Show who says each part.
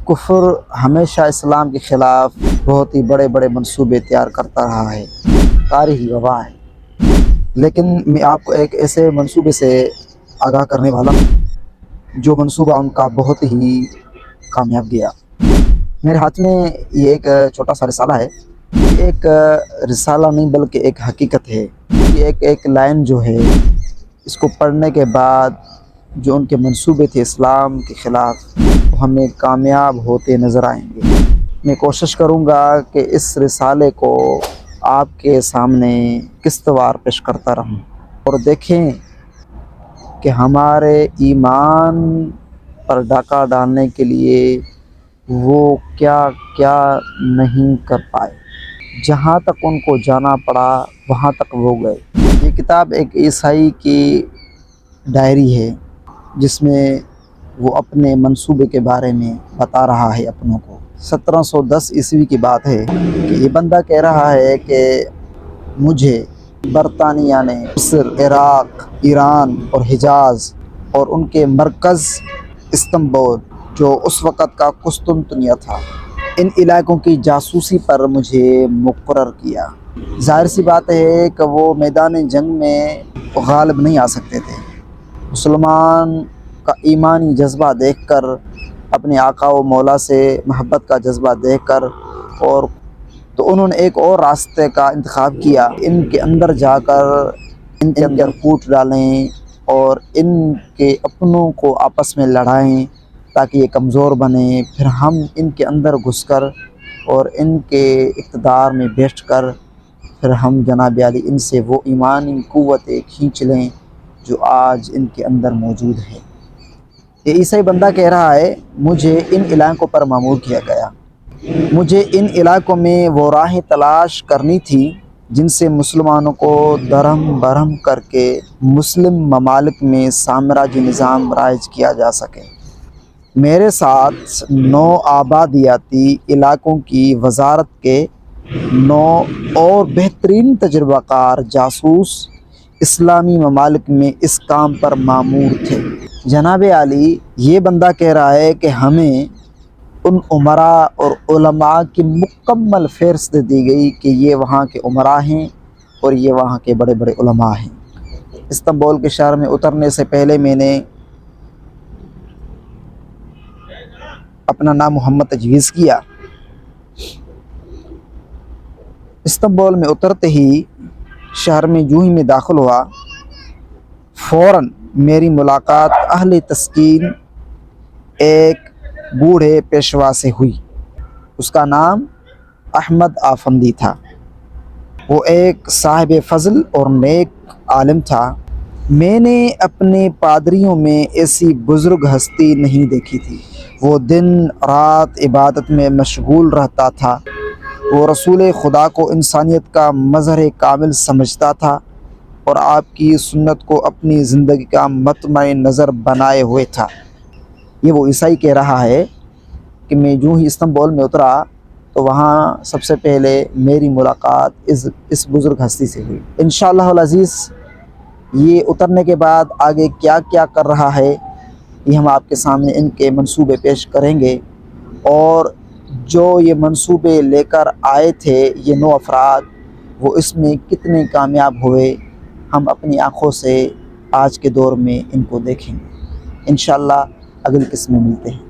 Speaker 1: کفر ہمیشہ اسلام کے خلاف بہت ہی بڑے بڑے منصوبے تیار کرتا رہا ہے، تاریخ گواہ ہے۔ لیکن میں آپ کو ایک ایسے منصوبے سے آگاہ کرنے والا ہوں جو منصوبہ ان کا بہت ہی کامیاب گیا۔ میرے ہاتھ میں یہ ایک چھوٹا سا رسالہ ہے۔ یہ ایک رسالہ نہیں بلکہ ایک حقیقت ہے۔ یہ ایک لائن جو ہے، اس کو پڑھنے کے بعد جو ان کے منصوبے تھے اسلام کے خلاف، وہ ہمیں کامیاب ہوتے نظر آئیں گے۔ میں کوشش کروں گا کہ اس رسالے کو آپ کے سامنے قسط وار پیش کرتا رہوں اور دیکھیں کہ ہمارے ایمان پر ڈاکہ ڈالنے کے لیے وہ کیا کیا نہیں کر پائے۔ جہاں تک ان کو جانا پڑا وہاں تک وہ گئے۔ یہ کتاب ایک عیسائی کی ڈائری ہے جس میں وہ اپنے منصوبے کے بارے میں بتا رہا ہے اپنوں کو۔ 1710 عیسوی کی بات ہے کہ یہ بندہ کہہ رہا ہے کہ مجھے برطانیہ نے مصر، عراق، ایران اور حجاز اور ان کے مرکز استنبول جو اس وقت کا قسطنطنیہ تھا، ان علاقوں کی جاسوسی پر مجھے مقرر کیا۔ ظاہر سی بات ہے کہ وہ میدان جنگ میں غالب نہیں آ سکتے تھے۔ مسلمان کا ایمانی جذبہ دیکھ کر، اپنے آقا و مولا سے محبت کا جذبہ دیکھ کر، اور تو انہوں نے ایک اور راستے کا انتخاب کیا۔ ان کے اندر جا کر ان کے اندر پھوٹ ڈالیں اور ان کے اپنوں کو آپس میں لڑائیں تاکہ یہ کمزور بنیں، پھر ہم ان کے اندر گھس کر اور ان کے اقتدار میں بیٹھ کر پھر ہم جناب عالی ان سے وہ ایمانی قوتیں کھینچ لیں جو آج ان کے اندر موجود ہے۔ یہ عیسائی بندہ کہہ رہا ہے مجھے ان علاقوں پر مامور کیا گیا۔ مجھے ان علاقوں میں وہ راہیں تلاش کرنی تھی جن سے مسلمانوں کو درہم برہم کر کے مسلم ممالک میں سامراجی نظام رائج کیا جا سکے۔ میرے ساتھ 9 آبادیاتی علاقوں کی وزارت کے 9 اور بہترین تجربہ کار جاسوس اسلامی ممالک میں اس کام پر مامور تھے۔ جناب عالی یہ بندہ کہہ رہا ہے کہ ہمیں ان امراء اور علماء کی مکمل فہرست دی گئی کہ یہ وہاں کے امراء ہیں اور یہ وہاں کے بڑے بڑے علماء ہیں۔ استنبول کے شہر میں اترنے سے پہلے میں نے اپنا نام محمد تجویز کیا۔ استنبول میں اترتے ہی شہر میں جو ہی میں داخل ہوا، فوراً میری ملاقات اہل تسکین ایک بوڑھے پیشوا سے ہوئی۔ اس کا نام احمد آفندی تھا۔ وہ ایک صاحب فضل اور نیک عالم تھا۔ میں نے اپنے پادریوں میں ایسی بزرگ ہستی نہیں دیکھی تھی۔ وہ دن رات عبادت میں مشغول رہتا تھا۔ وہ رسول خدا کو انسانیت کا مظہر کامل سمجھتا تھا اور آپ کی سنت کو اپنی زندگی کا مطمع نظر بنائے ہوئے تھا۔ یہ وہ عیسائی کہہ رہا ہے کہ میں جو ہی استنبول میں اترا تو وہاں سب سے پہلے میری ملاقات اس بزرگ ہستی سے ہوئی۔ انشاءاللہ العزیز یہ اترنے کے بعد آگے کیا کیا کر رہا ہے یہ ہم آپ کے سامنے ان کے منصوبے پیش کریں گے، اور جو یہ منصوبے لے کر آئے تھے یہ 9 افراد، وہ اس میں کتنے کامیاب ہوئے ہم اپنی آنکھوں سے آج کے دور میں ان کو دیکھیں گے۔ انشاءاللہ اگلی قسط میں ملتے ہیں۔